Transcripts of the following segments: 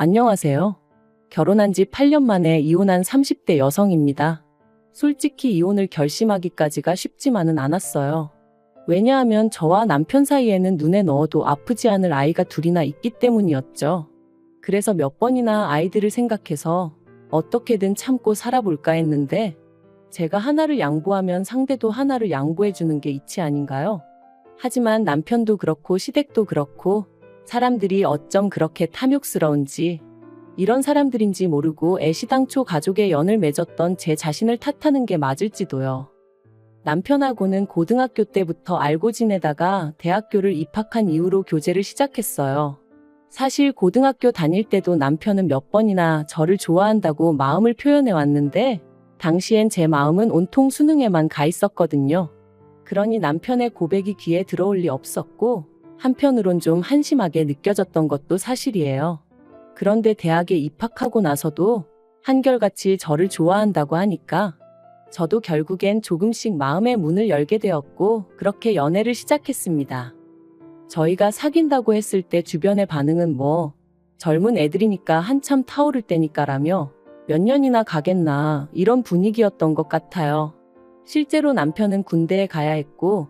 안녕하세요. 결혼한 지 8년 만에 이혼한 30대 여성입니다. 솔직히 이혼을 결심하기까지가 쉽지만은 않았어요. 왜냐하면 저와 남편 사이에는 눈에 넣어도 아프지 않을 아이가 둘이나 있기 때문이었죠. 그래서 몇 번이나 아이들을 생각해서 어떻게든 참고 살아볼까 했는데 제가 하나를 양보하면 상대도 하나를 양보해주는 게 이치 아닌가요? 하지만 남편도 그렇고 시댁도 그렇고 사람들이 어쩜 그렇게 탐욕스러운지 이런 사람들인지 모르고 애시당초 가족의 연을 맺었던 제 자신을 탓하는 게 맞을지도요. 남편하고는 고등학교 때부터 알고 지내다가 대학교를 입학한 이후로 교제를 시작했어요. 사실 고등학교 다닐 때도 남편은 몇 번이나 저를 좋아한다고 마음을 표현해 왔는데 당시엔 제 마음은 온통 수능에만 가 있었거든요. 그러니 남편의 고백이 귀에 들어올 리 없었고 한편으론 좀 한심하게 느껴졌던 것도 사실이에요. 그런데 대학에 입학하고 나서도 한결같이 저를 좋아한다고 하니까 저도 결국엔 조금씩 마음의 문을 열게 되었고 그렇게 연애를 시작했습니다. 저희가 사귄다고 했을 때 주변의 반응은 젊은 애들이니까 한참 타오를 때니까라며 몇 년이나 가겠나 이런 분위기였던 것 같아요. 실제로 남편은 군대에 가야 했고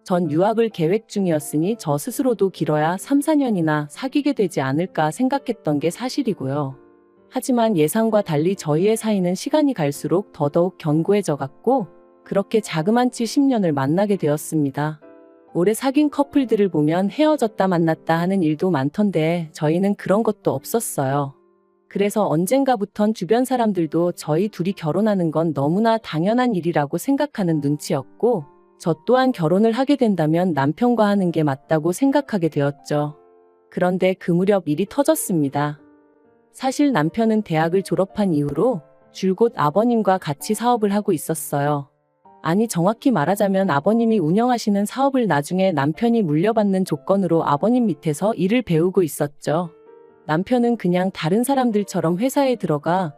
전 유학을 계획 중이었으니 저 스스로도 길어야 3, 4년이나 사귀게 되지 않을까 생각했던 게 사실이고요. 하지만 예상과 달리 저희의 사이는 시간이 갈수록 더더욱 견고해져 갔고 그렇게 자그만치 10년을 만나게 되었습니다. 오래 사귄 커플들을 보면 헤어졌다 만났다 하는 일도 많던데 저희는 그런 것도 없었어요. 그래서 언젠가부턴 주변 사람들도 저희 둘이 결혼하는 건 너무나 당연한 일이라고 생각하는 눈치였고 저 또한 결혼을 하게 된다면 남편과 하는 게 맞다고 생각하게 되었죠. 그런데 그 무렵 일이 터졌습니다. 사실 남편은 대학을 졸업한 이후로 줄곧 아버님과 같이 사업을 하고 있었어요. 아니 정확히 말하자면 아버님이 운영하시는 사업을 나중에 남편이 물려받는 조건으로 아버님 밑에서 일을 배우고 있었죠. 남편은 그냥 다른 사람들처럼 회사에 들어가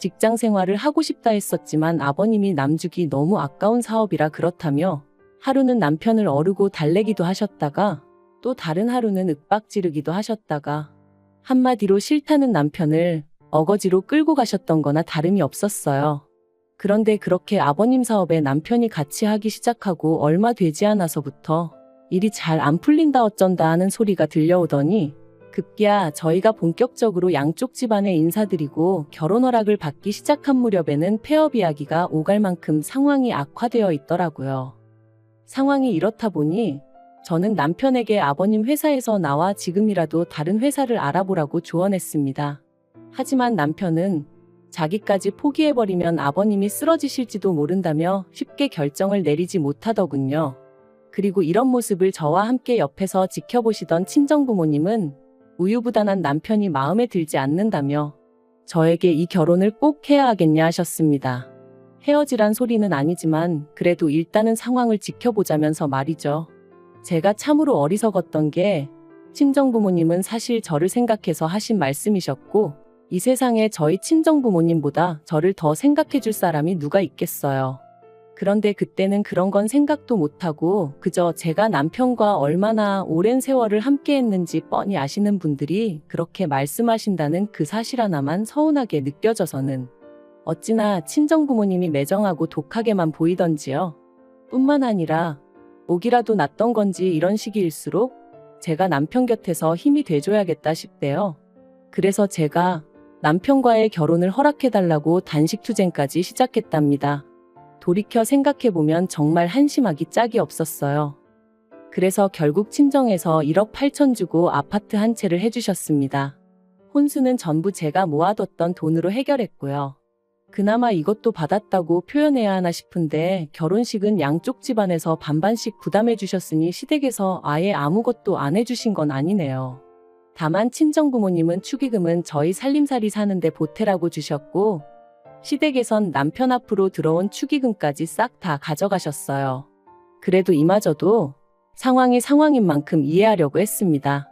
직장 생활을 하고 싶다 했었지만 아버님이 남주기 너무 아까운 사업이라 그렇다며 하루는 남편을 어르고 달래기도 하셨다가 또 다른 하루는 윽박 지르기도 하셨다가 한마디로 싫다는 남편을 어거지로 끌고 가셨던 거나 다름이 없었어요. 그런데 그렇게 아버님 사업에 남편이 같이 하기 시작하고 얼마 되지 않아서부터 일이 잘 안 풀린다 어쩐다 하는 소리가 들려오더니 급기야 저희가 본격적으로 양쪽 집안에 인사드리고 결혼 허락을 받기 시작한 무렵에는 폐업 이야기가 오갈 만큼 상황이 악화되어 있더라고요. 상황이 이렇다 보니 저는 남편에게 아버님 회사에서 나와 지금이라도 다른 회사를 알아보라고 조언했습니다. 하지만 남편은 자기까지 포기해버리면 아버님이 쓰러지실지도 모른다며 쉽게 결정을 내리지 못하더군요. 그리고 이런 모습을 저와 함께 옆에서 지켜보시던 친정부모님은 우유부단한 남편이 마음에 들지 않는다며 저에게 이 결혼을 꼭 해야 하겠냐 하셨습니다. 헤어지란 소리는 아니지만 그래도 일단은 상황을 지켜보자면서 말이죠. 제가 참으로 어리석었던 게 친정부모님은 사실 저를 생각해서 하신 말씀이셨고 이 세상에 저희 친정부모님보다 저를 더 생각해 줄 사람이 누가 있겠어요. 그런데 그때는 그런 건 생각도 못하고 그저 제가 남편과 얼마나 오랜 세월을 함께 했는지 뻔히 아시는 분들이 그렇게 말씀하신다는 그 사실 하나만 서운하게 느껴져서는 어찌나 친정부모님이 매정하고 독하게만 보이던지요. 뿐만 아니라 목이라도 났던 건지 이런 시기일수록 제가 남편 곁에서 힘이 돼줘야겠다 싶대요. 그래서 제가 남편과의 결혼을 허락해달라고 단식투쟁까지 시작했답니다. 돌이켜 생각해보면 정말 한심하기 짝이 없었어요. 그래서 결국 친정에서 1억 8천 주고 아파트 한 채를 해주셨습니다. 혼수는 전부 제가 모아뒀던 돈으로 해결했고요. 그나마 이것도 받았다고 표현해야 하나 싶은데 결혼식은 양쪽 집안에서 반반씩 부담해 주셨으니 시댁에서 아예 아무것도 안 해주신 건 아니네요. 다만 친정부모님은 축의금은 저희 살림살이 사는데 보태라고 주셨고 시댁에선 남편 앞으로 들어온 축의금까지 싹 다 가져가셨어요. 그래도 이마저도 상황이 상황인 만큼 이해하려고 했습니다.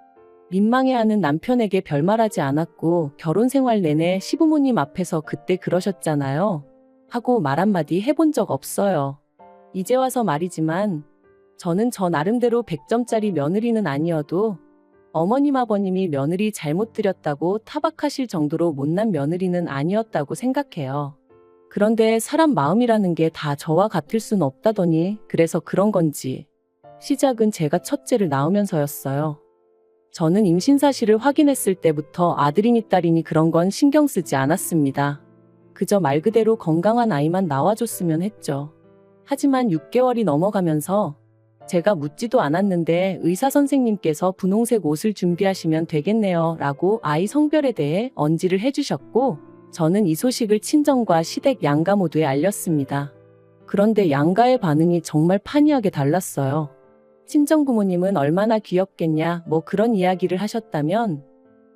민망해하는 남편에게 별말하지 않았고 결혼 생활 내내 시부모님 앞에서 그때 그러셨잖아요. 하고 말 한마디 해본 적 없어요. 이제 와서 말이지만 저는 저 나름대로 100점짜리 며느리는 아니어도 어머님 아버님이 며느리 잘못 들였다고 타박하실 정도로 못난 며느리는 아니었다고 생각해요. 그런데 사람 마음이라는 게 다 저와 같을 순 없다더니 그래서 그런 건지 시작은 제가 첫째를 낳으면서였어요. 저는 임신 사실을 확인했을 때부터 아들이니 딸이니 그런 건 신경 쓰지 않았습니다. 그저 말 그대로 건강한 아이만 나와줬으면 했죠. 하지만 6개월이 넘어가면서 제가 묻지도 않았는데 의사 선생님께서 분홍색 옷을 준비하시면 되겠네요 라고 아이 성별에 대해 언지를 해주셨고 저는 이 소식을 친정과 시댁 양가 모두에 알렸습니다. 그런데 양가의 반응이 정말 판이하게 달랐어요. 친정 부모님은 얼마나 귀엽겠냐 뭐 그런 이야기를 하셨다면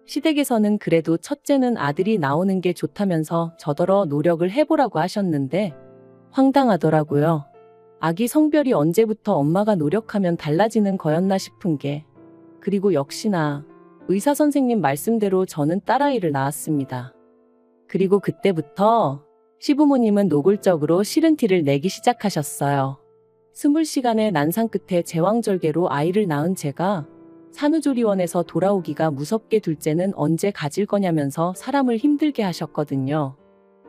시댁에서는 그래도 첫째는 아들이 나오는 게 좋다면서 저더러 노력을 해보라고 하셨는데 황당하더라고요. 아기 성별이 언제부터 엄마가 노력하면 달라지는 거였나 싶은 게. 그리고 역시나 의사 선생님 말씀대로 저는 딸아이를 낳았습니다. 그리고 그때부터 시부모님은 노골적으로 싫은 티를 내기 시작하셨어요. 20시간의 난상 끝에 제왕절개로 아이를 낳은 제가 산후조리원에서 돌아오기가 무섭게 둘째는 언제 가질 거냐면서 사람을 힘들게 하셨거든요.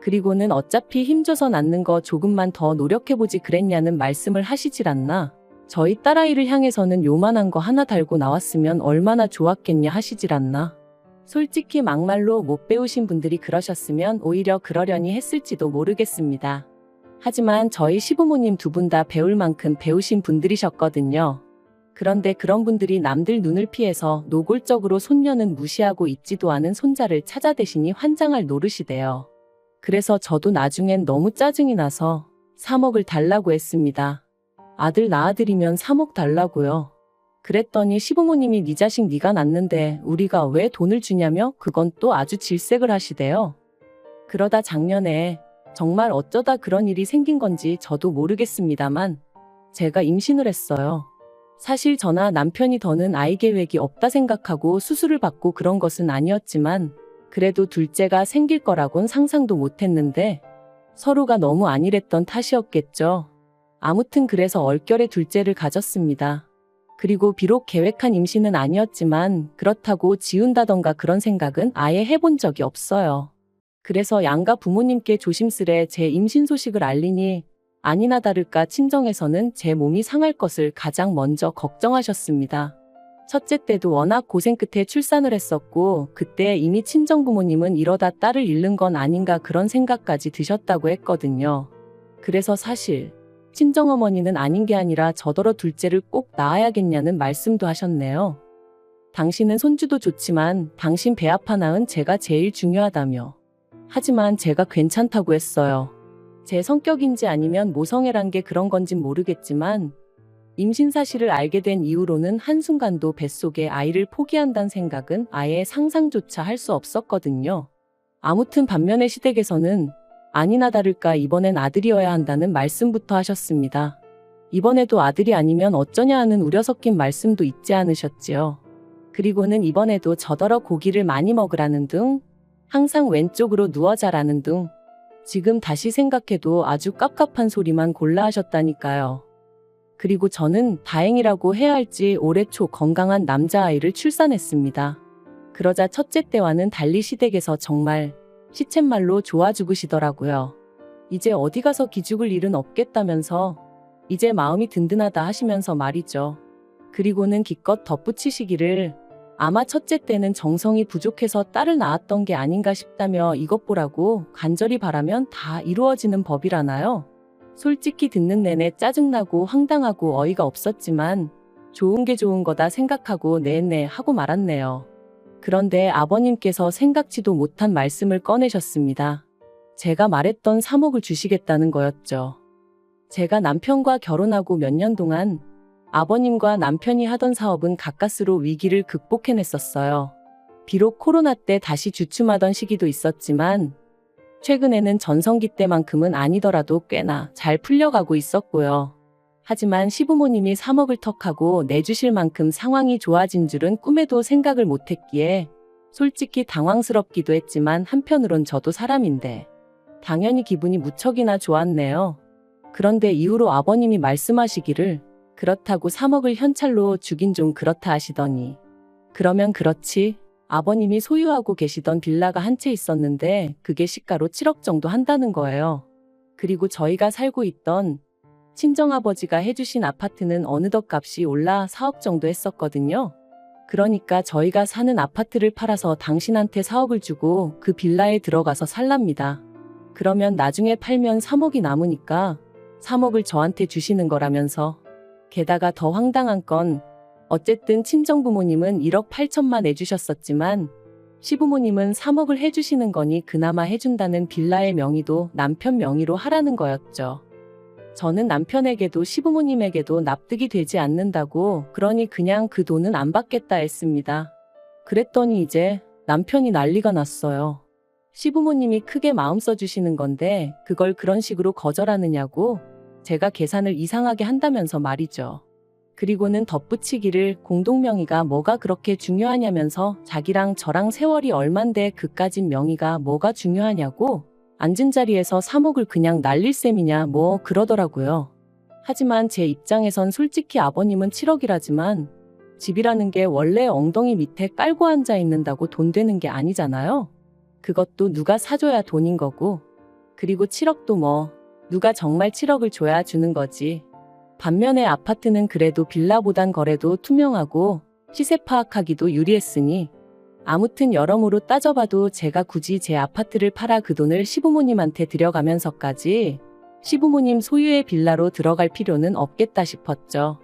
그리고는 어차피 힘줘서 낳는 거 조금만 더 노력해보지 그랬냐는 말씀을 하시질 않나. 저희 딸아이를 향해서는 요만한 거 하나 달고 나왔으면 얼마나 좋았겠냐 하시질 않나. 솔직히 막말로 못 배우신 분들이 그러셨으면 오히려 그러려니 했을지도 모르겠습니다. 하지만 저희 시부모님 두 분 다 배울 만큼 배우신 분들이셨거든요. 그런데 그런 분들이 남들 눈을 피해서 노골적으로 손녀는 무시하고 있지도 않은 손자를 찾아대시니 환장할 노릇이대요. 그래서 저도 나중엔 너무 짜증이 나서 3억을 달라고 했습니다. 아들 낳아드리면 3억 달라고요. 그랬더니 시부모님이 네 자식 네가 낳는데 우리가 왜 돈을 주냐며 그건 또 아주 질색을 하시대요. 그러다 작년에 정말 어쩌다 그런 일이 생긴 건지 저도 모르겠습니다만 제가 임신을 했어요. 사실 저나 남편이 더는 아이 계획이 없다 생각하고 수술을 받고 그런 것은 아니었지만 그래도 둘째가 생길 거라곤 상상도 못했는데 서로가 너무 안일했던 탓이었겠죠. 아무튼 그래서 얼결에 둘째를 가졌습니다. 그리고 비록 계획한 임신은 아니었지만 그렇다고 지운다던가 그런 생각은 아예 해본 적이 없어요. 그래서 양가 부모님께 조심스레 제 임신 소식을 알리니 아니나 다를까 친정에서는 제 몸이 상할 것을 가장 먼저 걱정하셨습니다. 첫째 때도 워낙 고생 끝에 출산을 했었고 그때 이미 친정 부모님은 이러다 딸을 잃는 건 아닌가 그런 생각까지 드셨다고 했거든요. 그래서 사실 친정어머니는 아닌 게 아니라 저더러 둘째를 꼭 낳아야겠냐는 말씀도 하셨네요. 당신은 손주도 좋지만 당신 배 아파 낳은 제가 제일 중요하다며. 하지만 제가 괜찮다고 했어요. 제 성격인지 아니면 모성애란 게 그런 건진 모르겠지만 임신 사실을 알게 된 이후로는 한순간도 뱃속에 아이를 포기한다는 생각은 아예 상상조차 할 수 없었거든요. 아무튼 반면에 시댁에서는 아니나 다를까 이번엔 아들이어야 한다는 말씀부터 하셨습니다. 이번에도 아들이 아니면 어쩌냐 하는 우려 섞인 말씀도 잊지 않으셨지요. 그리고는 이번에도 저더러 고기를 많이 먹으라는 둥, 항상 왼쪽으로 누워 자라는 둥, 지금 다시 생각해도 아주 깝깝한 소리만 골라 하셨다니까요. 그리고 저는 다행이라고 해야 할지 올해 초 건강한 남자아이를 출산했습니다. 그러자 첫째 때와는 달리 시댁에서 정말 시쳇말로 좋아 죽으시더라고요. 이제 어디 가서 기죽을 일은 없겠다면서 이제 마음이 든든하다 하시면서 말이죠. 그리고는 기껏 덧붙이시기를 아마 첫째 때는 정성이 부족해서 딸을 낳았던 게 아닌가 싶다며 이것 보라고 간절히 바라면 다 이루어지는 법이라나요? 솔직히 듣는 내내 짜증나고 황당하고 어이가 없었지만 좋은 게 좋은 거다 생각하고 네네 하고 말았네요. 그런데 아버님께서 생각지도 못한 말씀을 꺼내셨습니다. 제가 말했던 3억을 주시겠다는 거였죠. 제가 남편과 결혼하고 몇 년 동안 아버님과 남편이 하던 사업은 가까스로 위기를 극복해냈었어요. 비록 코로나 때 다시 주춤하던 시기도 있었지만 최근에는 전성기 때만큼은 아니더라도 꽤나 잘 풀려가고 있었고요. 하지만 시부모님이 3억을 턱하고 내주실 만큼 상황이 좋아진 줄은 꿈에도 생각을 못했기에 솔직히 당황스럽기도 했지만 한편으론 저도 사람인데 당연히 기분이 무척이나 좋았네요. 그런데 이후로 아버님이 말씀하시기를 그렇다고 3억을 현찰로 주긴 좀 그렇다 하시더니 그러면 그렇지. 아버님이 소유하고 계시던 빌라가 한 채 있었는데 그게 시가로 7억 정도 한다는 거예요. 그리고 저희가 살고 있던 친정아버지가 해주신 아파트는 어느덧 값이 올라 4억 정도 했었거든요. 그러니까 저희가 사는 아파트를 팔아서 당신한테 4억을 주고 그 빌라에 들어가서 살랍니다. 그러면 나중에 팔면 3억이 남으니까 3억을 저한테 주시는 거라면서. 게다가 더 황당한 건 어쨌든 친정부모님은 1억 8천만 내주셨었지만 시부모님은 3억을 해주시는 거니 그나마 해준다는 빌라의 명의도 남편 명의로 하라는 거였죠. 저는 남편에게도 시부모님에게도 납득이 되지 않는다고 그러니 그냥 그 돈은 안 받겠다 했습니다. 그랬더니 이제 남편이 난리가 났어요. 시부모님이 크게 마음 써주시는 건데 그걸 그런 식으로 거절하느냐고 제가 계산을 이상하게 한다면서 말이죠. 그리고는 덧붙이기를 공동명의가 뭐가 그렇게 중요하냐면서 자기랑 저랑 세월이 얼만데 그까진 명의가 뭐가 중요하냐고 앉은 자리에서 3억을 그냥 날릴 셈이냐 뭐 그러더라고요. 하지만 제 입장에선 솔직히 아버님은 7억이라지만 집이라는 게 원래 엉덩이 밑에 깔고 앉아 있는다고 돈 되는 게 아니잖아요. 그것도 누가 사줘야 돈인 거고. 그리고 7억도 뭐 누가 정말 7억을 줘야 주는 거지. 반면에 아파트는 그래도 빌라보단 거래도 투명하고 시세 파악하기도 유리했으니 아무튼 여러모로 따져봐도 제가 굳이 제 아파트를 팔아 그 돈을 시부모님한테 들여가면서까지 시부모님 소유의 빌라로 들어갈 필요는 없겠다 싶었죠.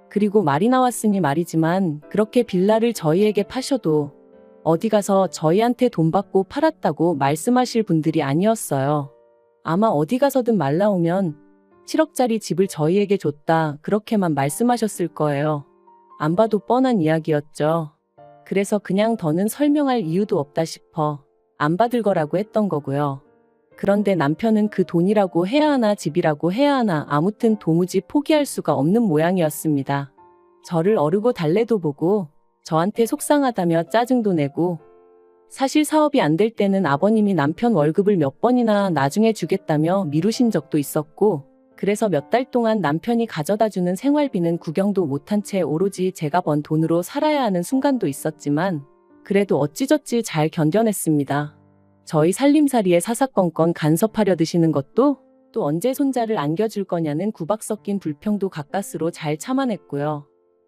그리고 말이 나왔으니 말이지만 그렇게 빌라를 저희에게 파셔도 어디 가서 저희한테 돈 받고 팔았다고 말씀하실 분들이 아니었어요. 아마 어디 가서든 말 나오면 7억짜리 집을 저희에게 줬다 그렇게만 말씀하셨을 거예요. 안 봐도 뻔한 이야기였죠. 그래서 그냥 더는 설명할 이유도 없다 싶어 안 받을 거라고 했던 거고요. 그런데 남편은 그 돈이라고 해야 하나 집이라고 해야 하나 아무튼 도무지 포기할 수가 없는 모양이었습니다. 저를 어르고 달래도 보고 저한테 속상하다며 짜증도 내고 사실 사업이 안 될 때는 아버님이 남편 월급을 몇 번이나 나중에 주겠다며 미루신 적도 있었고 그래서 몇 달 동안 남편이 가져다주는 생활비는 구경도 못한 채 오로지 제가 번 돈으로 살아야 하는 순간도 있었지만 그래도 어찌저찌 잘 견뎌냈습니다. 저희 살림살이에 사사건건 간섭하려 드시는 것도 또 언제 손자를 안겨줄 거냐는 구박 섞인 불평도 가까스로 잘 참아냈고요.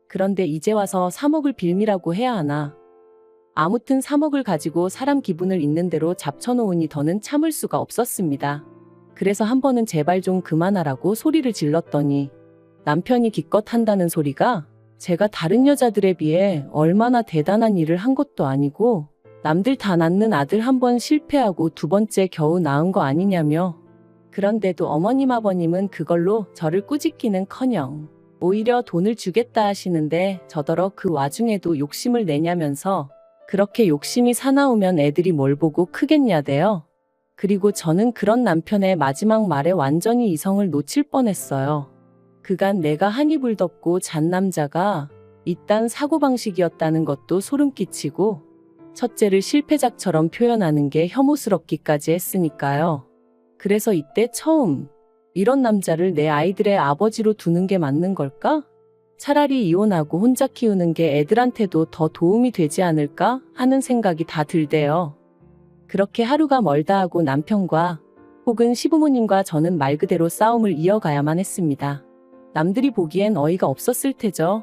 그런데 이제 와서 3억을 빌미라고 해야 하나. 아무튼 3억을 가지고 사람 기분을 있는 대로 잡쳐놓으니 더는 참을 수가 없었습니다. 그래서 한 번은 제발 좀 그만하라고 소리를 질렀더니 남편이 기껏 한다는 소리가 제가 다른 여자들에 비해 얼마나 대단한 일을 한 것도 아니고 남들 다 낳는 아들 한 번 실패하고 두 번째 겨우 낳은 거 아니냐며. 그런데도 어머님 아버님은 그걸로 저를 꾸짖기는커녕 오히려 돈을 주겠다 하시는데 저더러 그 와중에도 욕심을 내냐면서 그렇게 욕심이 사나우면 애들이 뭘 보고 크겠냐대요. 그리고 저는 그런 남편의 마지막 말에 완전히 이성을 놓칠 뻔했어요. 그간 내가 한 이불 덮고 잔 남자가 이딴 사고방식이었다는 것도 소름 끼치고 첫째를 실패작처럼 표현하는 게 혐오스럽기까지 했으니까요. 그래서 이때 처음 이런 남자를 내 아이들의 아버지로 두는 게 맞는 걸까? 차라리 이혼하고 혼자 키우는 게 애들한테도 더 도움이 되지 않을까 하는 생각이 다 들대요. 그렇게 하루가 멀다 하고 남편과 혹은 시부모님과 저는 말 그대로 싸움을 이어가야만 했습니다. 남들이 보기엔 어이가 없었을 테죠.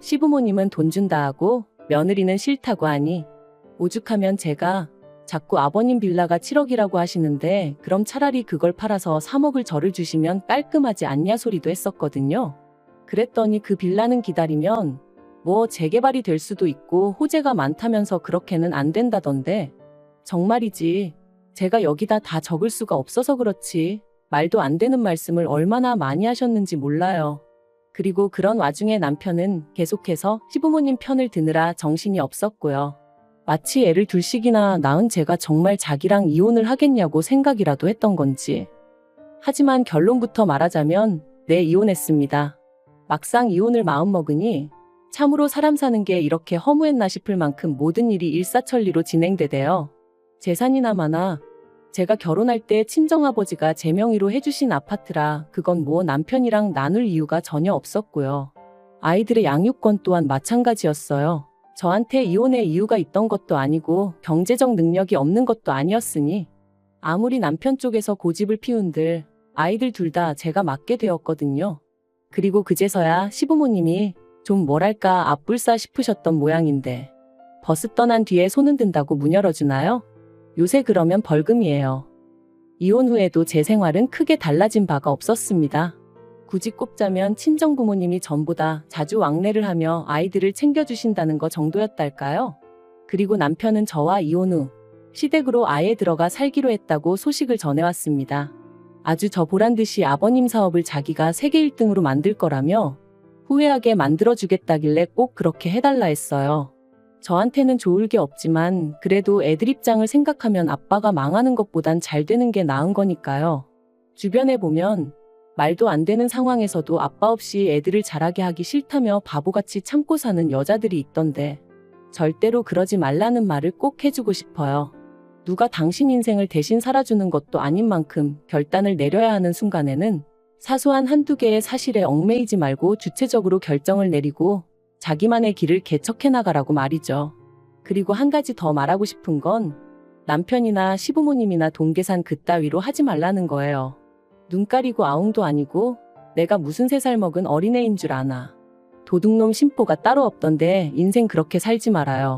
시부모님은 돈 준다 하고 며느리는 싫다고 하니 오죽하면 제가 자꾸 아버님 빌라가 7억이라고 하시는데 그럼 차라리 그걸 팔아서 3억을 저를 주시면 깔끔하지 않냐 소리도 했었거든요. 그랬더니 그 빌라는 기다리면 뭐 재개발이 될 수도 있고 호재가 많다면서 그렇게는 안 된다던데 정말이지 제가 여기다 다 적을 수가 없어서 그렇지 말도 안 되는 말씀을 얼마나 많이 하셨는지 몰라요. 그리고 그런 와중에 남편은 계속해서 시부모님 편을 드느라 정신이 없었고요. 마치 애를 둘씩이나 낳은 제가 정말 자기랑 이혼을 하겠냐고 생각이라도 했던 건지. 하지만 결론부터 말하자면 네, 이혼했습니다. 막상 이혼을 마음먹으니 참으로 사람 사는 게 이렇게 허무했나 싶을 만큼 모든 일이 일사천리로 진행되대요. 재산이나 마나 제가 결혼할 때 친정아버지가 제 명의로 해주신 아파트라 그건 뭐 남편이랑 나눌 이유가 전혀 없었고요. 아이들의 양육권 또한 마찬가지였어요. 저한테 이혼의 이유가 있던 것도 아니고 경제적 능력이 없는 것도 아니었으니 아무리 남편 쪽에서 고집을 피운들 아이들 둘 다 제가 맡게 되었거든요. 그리고 그제서야 시부모님이 좀 뭐랄까 앞불싸 싶으셨던 모양인데 버스 떠난 뒤에 손은 든다고 문 열어주나요? 요새 그러면 벌금이에요. 이혼 후에도 제 생활은 크게 달라진 바가 없었습니다. 굳이 꼽자면 친정부모님이 전보다 자주 왕래를 하며 아이들을 챙겨주신다는 거 정도였달까요? 그리고 남편은 저와 이혼 후 시댁으로 아예 들어가 살기로 했다고 소식을 전해왔습니다. 아주 저 보란듯이 아버님 사업을 자기가 세계 1등으로 만들 거라며 후회하게 만들어주겠다길래 꼭 그렇게 해달라 했어요. 저한테는 좋을 게 없지만 그래도 애들 입장을 생각하면 아빠가 망하는 것보단 잘 되는 게 나은 거니까요. 주변에 보면 말도 안 되는 상황에서도 아빠 없이 애들을 자라게 하기 싫다며 바보같이 참고 사는 여자들이 있던데 절대로 그러지 말라는 말을 꼭 해주고 싶어요. 누가 당신 인생을 대신 살아주는 것도 아닌 만큼 결단을 내려야 하는 순간에는 사소한 한두 개의 사실에 얽매이지 말고 주체적으로 결정을 내리고 자기만의 길을 개척해 나가라고 말이죠. 그리고 한 가지 더 말하고 싶은 건 남편이나 시부모님이나 돈 계산 그따위로 하지 말라는 거예요. 눈 가리고 아웅도 아니고 내가 무슨 3살 먹은 어린애인 줄 아나. 도둑놈 심보가 따로 없던데 인생 그렇게 살지 말아요.